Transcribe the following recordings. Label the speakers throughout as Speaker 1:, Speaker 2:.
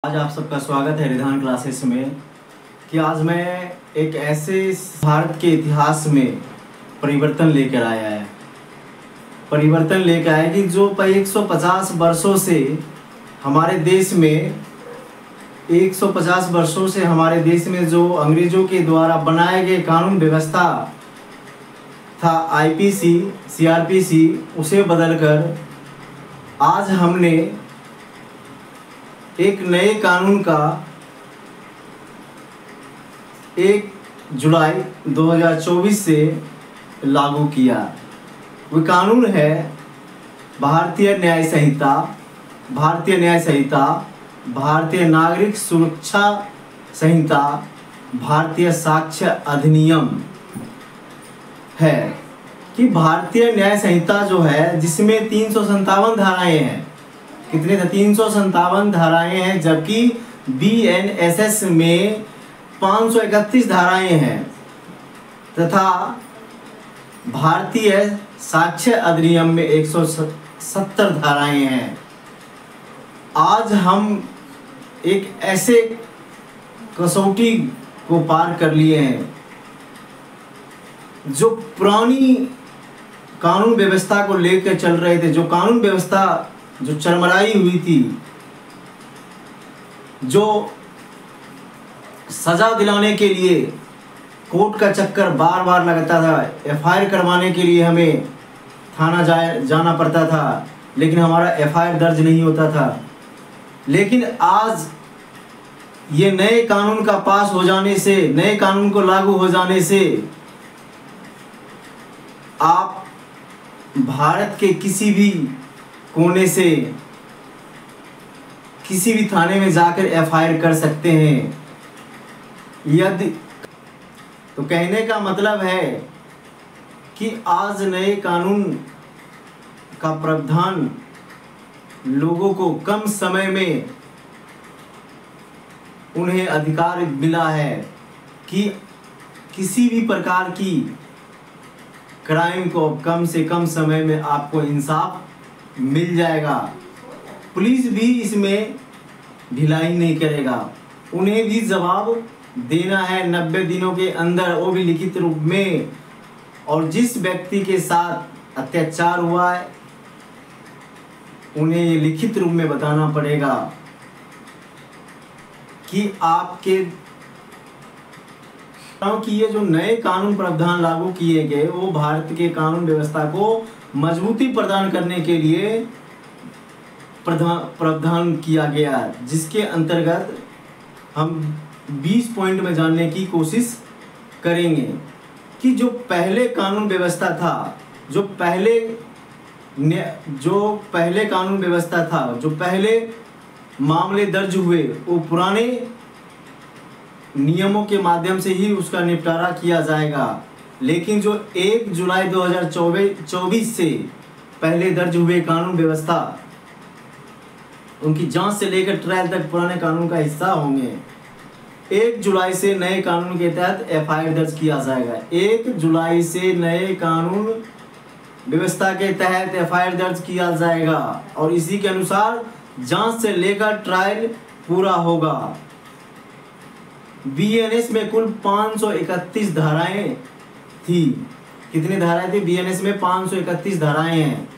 Speaker 1: आज आप सबका स्वागत है रिधान क्लासेस में। कि आज मैं एक ऐसे भारत के इतिहास में परिवर्तन लेकर आया है। परिवर्तन लेकर आया कि जो 150 वर्षों से हमारे देश में 150 वर्षों से हमारे देश में जो अंग्रेजों के द्वारा बनाए गए कानून व्यवस्था था, आईपीसी, सीआरपीसी, उसे बदलकर आज हमने एक नए कानून का 1 जुलाई 2024 से लागू किया। वो कानून है भारतीय न्याय संहिता, भारतीय नागरिक सुरक्षा संहिता, भारतीय साक्ष्य अधिनियम है। कि भारतीय न्याय संहिता जो है, जिसमें 357 धाराएं हैं। कितने? 357 धाराएं हैं, जबकि बीएनएसएस में 531 धाराएं हैं तथा भारतीय साक्ष्य अधिनियम में 170 धाराएं हैं। आज हम एक ऐसे कसौटी को पार कर लिए हैं जो पुरानी कानून व्यवस्था को लेकर चल रहे थे, जो कानून व्यवस्था जो चरमराई हुई थी, जो सजा दिलाने के लिए कोर्ट का चक्कर बार बार लगता था, एफआईआर करवाने के लिए हमें थाना जाना पड़ता था, लेकिन हमारा एफआईआर दर्ज नहीं होता था। लेकिन आज ये नए कानून का पास हो जाने से, नए कानून को लागू हो जाने से आप भारत के किसी भी कोने से किसी भी थाने में जाकर एफआईआर कर सकते हैं। यदि तो कहने का मतलब है कि आज नए कानून का प्रावधान लोगों को कम समय में उन्हें अधिकार मिला है कि किसी भी प्रकार की क्राइम को कम से कम समय में आपको इंसाफ मिल जाएगा। पुलिस भी इसमें ढिलाई नहीं करेगा, उन्हें भी जवाब देना है 90 दिनों के अंदर, वो भी लिखित रूप में। और जिस व्यक्ति के साथ अत्याचार हुआ है उन्हें ये लिखित रूप में बताना पड़ेगा कि आपके कि ये जो नए कानून प्रावधान लागू किए गए वो भारत के कानून व्यवस्था को मजबूती प्रदान करने के लिए प्रावधान किया गया, जिसके अंतर्गत हम 20 पॉइंट में जानने की कोशिश करेंगे कि जो पहले कानून व्यवस्था था, जो पहले कानून व्यवस्था था, जो पहले मामले दर्ज हुए, वो पुराने नियमों के माध्यम से ही उसका निपटारा किया जाएगा। लेकिन जो 1 जुलाई 2024 से पहले दर्ज हुए कानून व्यवस्था, उनकी जांच से लेकर ट्रायल तक पुराने कानून का हिस्सा होंगे। 1 जुलाई से नए कानून के तहत एफआईआर दर्ज किया जाएगा। 1 जुलाई से नए कानून व्यवस्था के तहत एफआईआर दर्ज किया जाएगा और इसी के अनुसार जांच से लेकर ट्रायल पूरा होगा। बीएनएस में कुल 531 धाराएं थी। कितनी धाराएं थी? बीएनएस में 531 धाराएं हैं,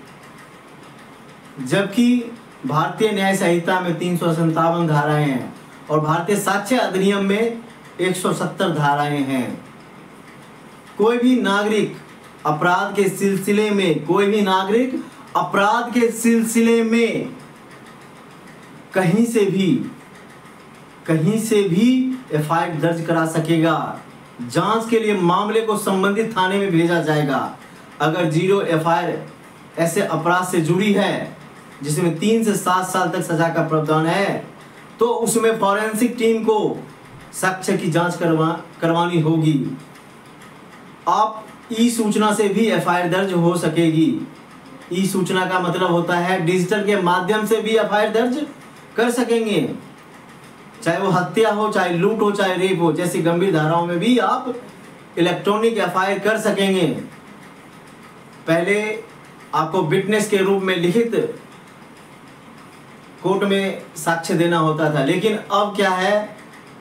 Speaker 1: जबकि भारतीय न्याय संहिता में 357 धाराएं हैं और भारतीय साक्ष्य अधिनियम में 170 धाराएं हैं। कोई भी नागरिक अपराध के सिलसिले में, कहीं से भी एफआईआर दर्ज करा सकेगा। जांच के लिए मामले को संबंधित थाने में भेजा जाएगा। अगर 0 एफआईआर ऐसे अपराध से जुड़ी है जिसमें 3 से 7 साल तक सजा का प्रावधान है, तो उसमें फॉरेंसिक टीम को साक्ष्य की जांच करवानी होगी। आप ई सूचना से भी एफआईआर दर्ज हो सकेगी। ई सूचना का मतलब होता है डिजिटल के माध्यम से भी एफआईआर दर्ज कर सकेंगे, चाहे वो हत्या हो, चाहे लूट हो, चाहे रेप हो, जैसी गंभीर धाराओं में भी आप इलेक्ट्रॉनिक एफआईआर कर सकेंगे। पहले आपको विटनेस के रूप में लिखित कोर्ट में साक्ष्य देना होता था, लेकिन अब क्या है,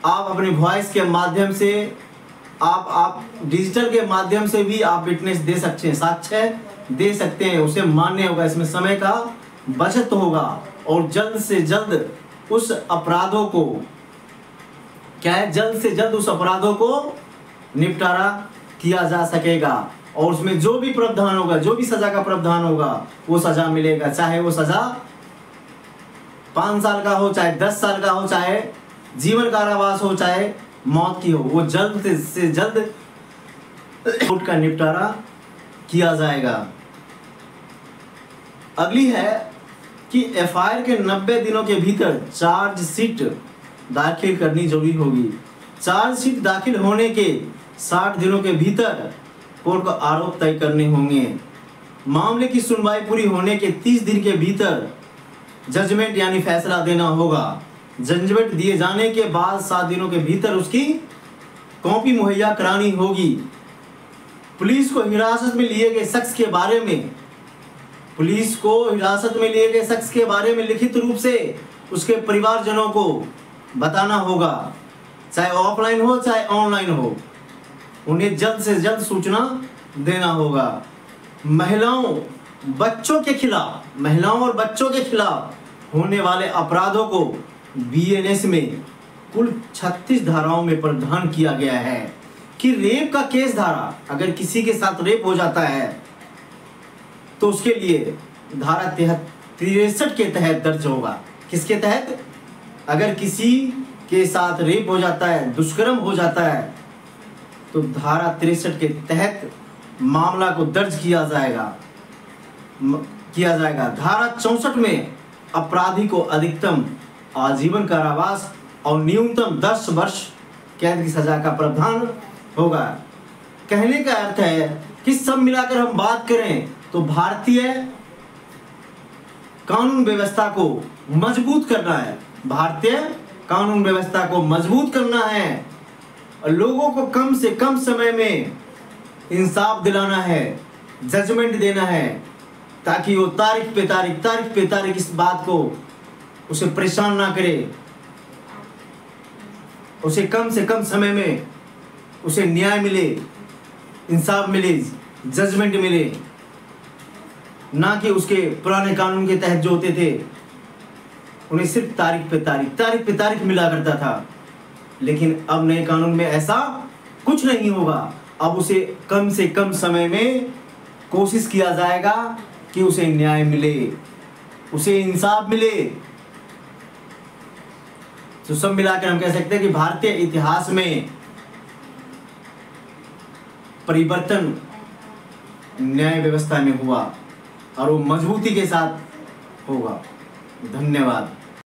Speaker 1: आप अपने वॉइस के माध्यम से, आप डिजिटल के माध्यम से भी आप विटनेस दे सकते हैं, साक्ष्य दे सकते हैं। उसे मान्य होगा, इसमें समय का बचत होगा और जल्द से जल्द उस अपराधों को क्या है, जल्द से जल्द उस अपराधों को निपटारा किया जा सकेगा और उसमें जो भी प्रावधान होगा, जो भी सजा का प्रावधान होगा, वो सजा मिलेगा। चाहे वो सजा 5 साल का हो, चाहे 10 साल का हो, चाहे जीवन कारावास हो, चाहे मौत की हो, वो जल्द से जल्द कोर्ट का निपटारा किया जाएगा। अगली है कि एफआईआर के 90 दिनों के भीतर चार्जशीट दाखिल करनी जरूरी होगी। चार्जशीट दाखिल होने के 60 दिनों के भीतर कोर्ट को आरोप तय करने होंगे। मामले की सुनवाई पूरी होने के 30 दिन के भीतर जजमेंट यानी फैसला देना होगा। जजमेंट दिए जाने के बाद 7 दिनों के भीतर उसकी कॉपी मुहैया करानी होगी। पुलिस को हिरासत में लिए गए शख्स के बारे में, पुलिस को हिरासत में लिए गए शख्स के बारे में लिखित रूप से उसके परिवारजनों को बताना होगा, चाहे ऑफलाइन हो चाहे ऑनलाइन हो, उन्हें जल्द से जल्द सूचना देना होगा। महिलाओं और बच्चों के खिलाफ होने वाले अपराधों को बीएनएस में कुल 36 धाराओं में प्रावधान किया गया है कि रेप का केस धारा, अगर किसी के साथ रेप हो जाता है तो उसके लिए धारा 63 के तहत दर्ज होगा। किसके तहत? अगर किसी के साथ रेप हो जाता है, दुष्कर्म हो जाता है, तो धारा 63 के तहत मामला को दर्ज किया जाएगा। धारा 64 में अपराधी को अधिकतम आजीवन कारावास और न्यूनतम 10 वर्ष कैद की सजा का प्रावधान होगा। कहने का अर्थ है कि सब मिलाकर हम बात करें तो भारतीय कानून व्यवस्था को मजबूत करना है, भारतीय कानून व्यवस्था को मजबूत करना है और लोगों को कम से कम समय में इंसाफ दिलाना है, जजमेंट देना है, ताकि वो तारीख पे तारीख इस बात को उसे परेशान ना करे, उसे कम से कम समय में उसे न्याय मिले, इंसाफ मिले, जजमेंट मिले, ना कि उसके पुराने कानून के तहत जो होते थे उन्हें सिर्फ तारीख पे तारीख मिला करता था। लेकिन अब नए कानून में ऐसा कुछ नहीं होगा। अब उसे कम से कम समय में कोशिश किया जाएगा कि उसे न्याय मिले, उसे इंसाफ मिले। तो सब मिलाकर हम कह सकते हैं कि भारतीय इतिहास में परिवर्तन न्याय व्यवस्था में हुआ और वो मजबूती के साथ होगा। धन्यवाद।